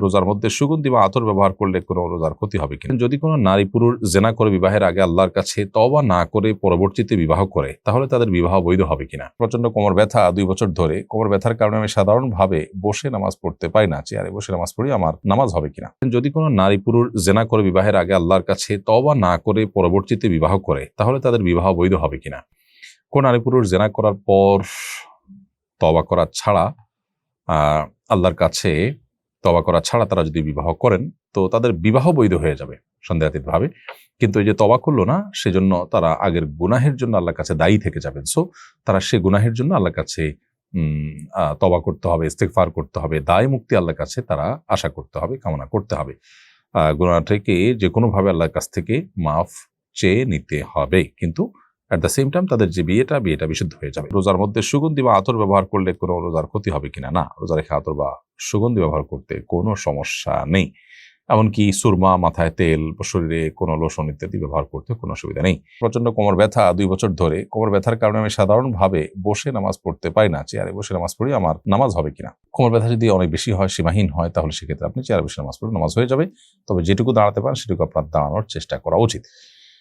রোজার মধ্যে সুগন্ধি বা আতর ব্যবহার করলে কোনো রোজার ক্ষতি হবে কিনা? যদি কোনো নারী পুরুষ জেনা করে বিবাহের আগে আল্লাহর কাছে তওবা না করে পরবর্তীতে বিবাহ করে, তাহলে তাদের বিবাহ বৈধ হবে কিনা? প্রচন্ড কোমর ব্যথা 2 বছর ধরে, কোমর ব্যথার কারণে আমি সাধারণভাবে বসে নামাজ পড়তে পারি না, চেয়ারে বসে নামাজ পড়ি, আমার নামাজ হবে কিনা? যদি কোনো নারী পুরুষ জেনা করে বিবাহের আগে আল্লাহর কাছে তওবা না করে পরবর্তীতে বিবাহ করে, তাহলে তাদের বিবাহ বৈধ হবে কিনা? কোন নারী পুরুষ জেনা করার পর তওবা করা ছাড়া আল্লাহর কাছে তওবা করা ছাড়া তারা যদি বিবাহ করেন, তো তাদের বিবাহ বৈধ হয়ে যাবে সন্দেহাতীতভাবে। কিন্তু এই যে তওবা করলো না, সেজন্য তারা আগের গুনাহের জন্য আল্লাহর কাছে দায়ী থেকে যাবেন। সো তারা সে গুনাহের জন্য আল্লাহর কাছে তওবা করতে হবে, ইস্তেগফার করতে হবে, দায় মুক্তি আল্লাহর কাছে তারা আশা করতে হবে, কামনা করতে হবে। গুনাহটাকে যে কোনোভাবে আল্লাহর কাছ থেকে মাফ চেয়ে নিতে হবে। কিন্তু অ্যাট দ্য সেম টাইম তাদের যে বিয়েটা বিশুদ্ধ হয়ে যাবে। রোজার মধ্যে সুগন্ধি বা আতর ব্যবহার করলে কোনো রোজার ক্ষতি হবে কিনা? না, রোজা রেখে আতর বা সুগন্ধি ব্যবহার করতে কোনো সমস্যা নেই। এমনকি সুরমা, মাথায় তেল, শরীরে কোনো লোশন ইত্যাদি ব্যবহার করতে কোনো অসুবিধা নেই। প্রচন্ড কোমর ব্যথা 2 বছর ধরে, কোমর ব্যথার কারণে আমি সাধারণভাবে বসে নামাজ পড়তে পারি না, চেয়ারে বসে নামাজ পড়ি, আমার নামাজ হবে কিনা? কোমর ব্যথা যদি অনেক বেশি হয়, সীমাহীন হয়, তাহলে সেক্ষেত্রে আপনি চেয়ারে বসে নামাজ পড়লে নামাজ হয়ে যাবে। তবে যেটুকু দাঁড়াতে পারেন সেটুকু আপনার দাঁড়ানোর চেষ্টা করা উচিত।